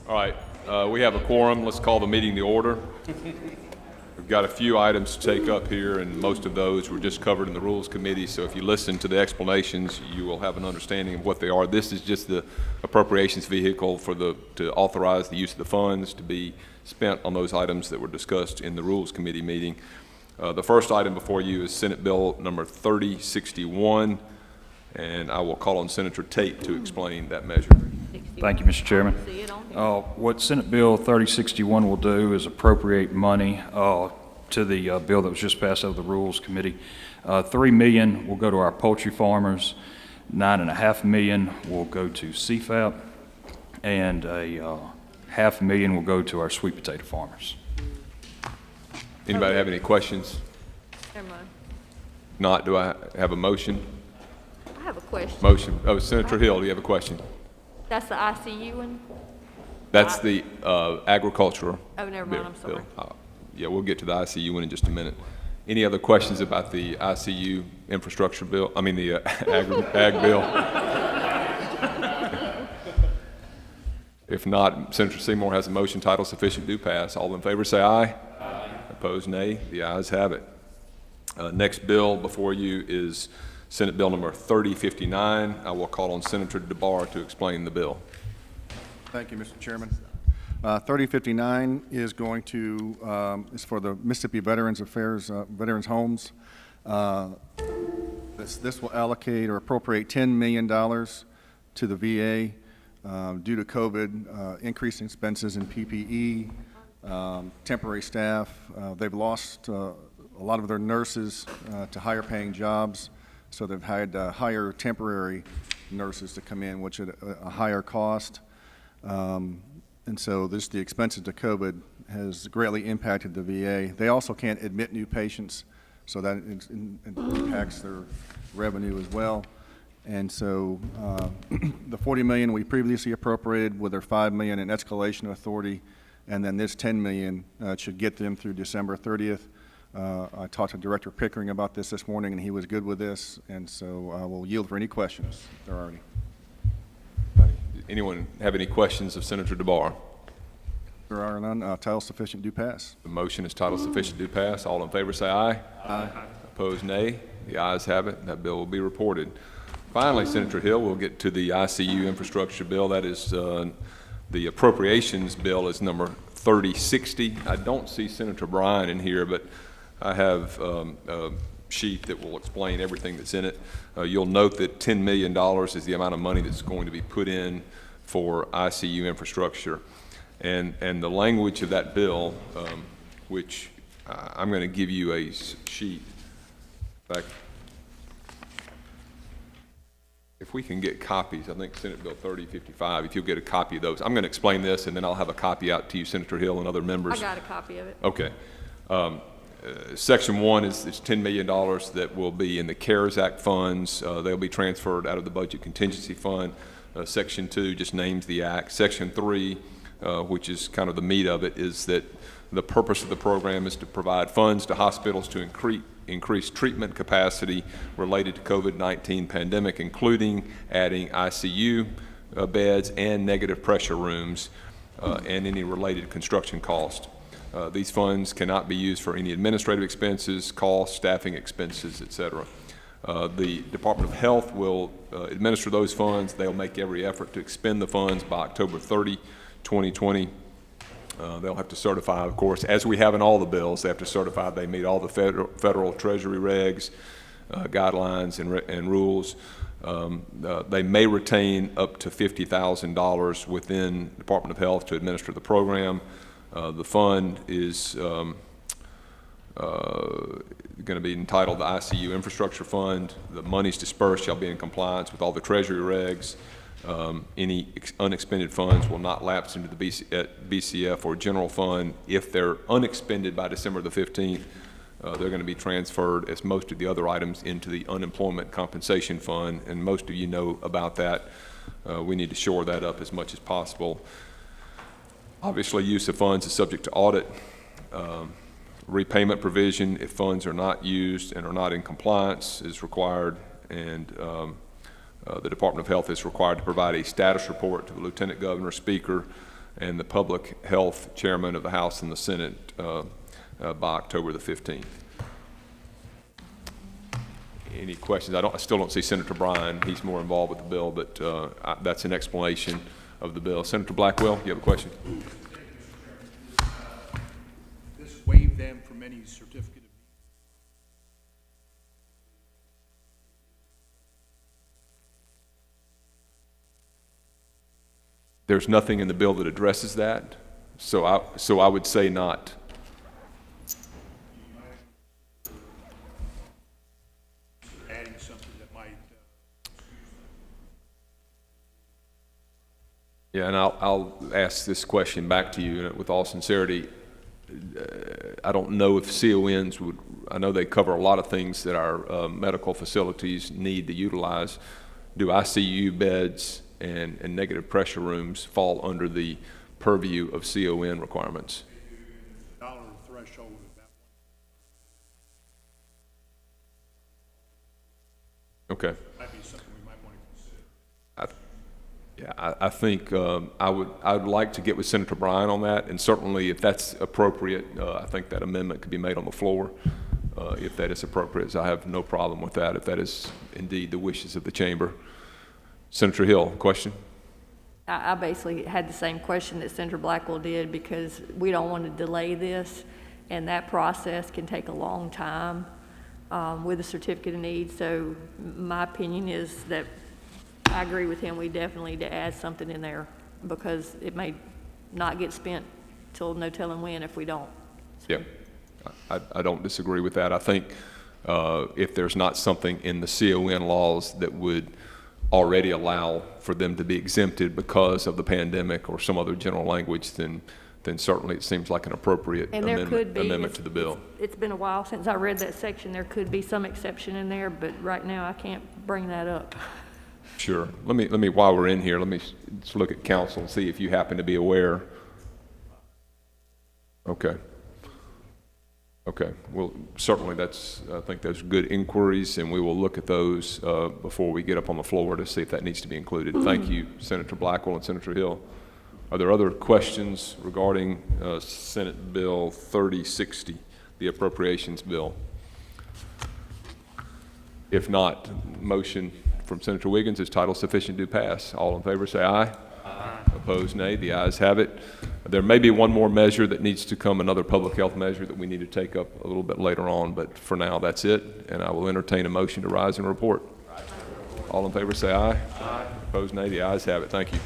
All right, we have a quorum. Let's call the meeting to order. We've got a few items to take up here, and most of those were just covered in the Rules Committee, so if you listen to the explanations, you will have an understanding of what they are. This is just the appropriations vehicle to authorize the use of the funds to be spent on those items that were discussed in the Rules Committee meeting. The first item before you is Senate Bill number 3061, and I will call on Senator Tate to explain that measure. Thank you, Mr. Chairman. What Senate Bill 3061 will do is appropriate money to the bill that was just passed out of the Rules Committee. $3 million will go to our poultry farmers, $9.5 million will go to CFAP, and $500,000 will go to our sweet potato farmers. Anybody have any questions? Never mind. Not, do I have a motion? I have a question. Motion. Oh, Senator Hill, do you have a question? That's the ICU one? That's the agricultural. Oh, never mind, I'm sorry. Yeah, we'll get to the ICU one in just a minute. Any other questions about the ICU infrastructure bill? I mean the ag bill? If not, Senator Seymour has a motion titled Sufficient Do Pass. All in favor say aye. Aye. Opposed, nay. The ayes have it. Next bill before you is Senate Bill number 3059. I will call on Senator DeBar to explain the bill. Thank you, Mr. Chairman. 3059 is going to is for the Mississippi Veterans Affairs Veterans Homes. This will allocate or appropriate $10 million to the VA due to COVID, increased expenses in PPE, temporary staff. They've lost a lot of their nurses to higher paying jobs, so they've had to hire temporary nurses to come in, which at a higher cost. And so the expenses to COVID has greatly impacted the VA. They also can't admit new patients, so that impacts their revenue as well. And so the $40 million we previously appropriated with their $5 million in escalation authority, and then this $10 million should get them through December 30th. I talked to Director Pickering about this morning, and he was good with this, and so we'll yield for any questions if there are any. Anyone have any questions of Senator DeBar? There are none. Title sufficient, do pass. The motion is titled Sufficient Do Pass. All in favor say aye. Aye. Opposed, nay. The ayes have it. That bill will be reported. Finally, Senator Hill, we'll get to the ICU infrastructure bill. That is the appropriations bill is number 3060. I don't see Senator Bryan in here, but I have a sheet that will explain everything that's in it. You'll note that $10 million is the amount of money that's going to be put in for ICU infrastructure. And the language of that bill, which I'm going to give you a sheet. In fact, if we can get copies, I think Senate Bill 3055, if you'll get a copy of those. I'm going to explain this, and then I'll have a copy out to you, Senator Hill and other members. I got a copy of it. Okay. Section 1 is $10 million that will be in the CARES Act funds. They'll be transferred out of the Budget Contingency Fund. Section 2 just names the act. Section 3, which is kind of the meat of it, is that the purpose of the program is to provide funds to hospitals to increase treatment capacity related to COVID-19 pandemic, including adding ICU beds and negative pressure rooms and any related construction cost. These funds cannot be used for any administrative expenses, costs, staffing expenses, etc. The Department of Health will administer those funds. They'll make every effort to expend the funds by October 30, 2020. They'll have to certify, of course, as we have in all the bills, they have to certify they meet all the federal Treasury regs, guidelines, and rules. They may retain up to $50,000 within the Department of Health to administer the program. The fund is going to be entitled the ICU Infrastructure Fund. The monies dispersed shall be in compliance with all the Treasury regs. Any unexpended funds will not lapse into the BCF or general fund. If they're unexpended by December the 15th, they're going to be transferred, as most of the other items, into the Unemployment Compensation Fund, and most of you know about that. We need to shore that up as much as possible. Obviously, use of funds is subject to audit. Repayment provision, if funds are not used and are not in compliance, is required, and the Department of Health is required to provide a status report to the Lieutenant Governor, Speaker, and the Public Health Chairman of the House and the Senate by October the 15th. Any questions? I still don't see Senator Bryan. He's more involved with the bill, but that's an explanation of the bill. Senator Blackwell, you have a question? This waive them from any certificate of There's nothing in the bill that addresses that, so I would say not. adding something that might, Yeah, and I'll ask this question back to you with all sincerity. I don't know if CONs would, I know they cover a lot of things that our medical facilities need to utilize. Do ICU beds and negative pressure rooms fall under the purview of CON requirements? dollar threshold of that one Okay. might be something we might want to consider. I think I would like to get with Senator Bryan on that, and certainly if that's appropriate, I think that amendment could be made on the floor if that is appropriate. So I have no problem with that if that is indeed the wishes of the chamber. Senator Hill, question? I basically had the same question that Senator Blackwell did, because we don't want to delay this, and that process can take a long time with a certificate of need. So my opinion is that I agree with him. We definitely need to add something in there, because it may not get spent till no telling when if we don't. Yeah, I don't disagree with that. I think if there's not something in the CON laws that would already allow for them to be exempted because of the pandemic or some other general language, then certainly it seems like an appropriate And there could be, amendment to the bill. It's been a while since I read that section. There could be some exception in there, but right now I can't bring that up. Sure. Let me while we're in here, let me just look at council and see if you happen to be aware. Okay. Okay. Well, certainly I think those are good inquiries, and we will look at those before we get up on the floor to see if that needs to be included. Thank you, Senator Blackwell and Senator Hill. Are there other questions regarding Senate Bill 3060, the Appropriations Bill? If not, motion from Senator Wiggins is title sufficient to pass. All in favor say aye. Aye. Opposed, nay. The ayes have it. There may be one more measure that needs to come, another public health measure that we need to take up a little bit later on, but for now that's it, and I will entertain a motion to rise and report. All in favor say aye. Aye. Opposed, nay. The ayes have it. Thank you.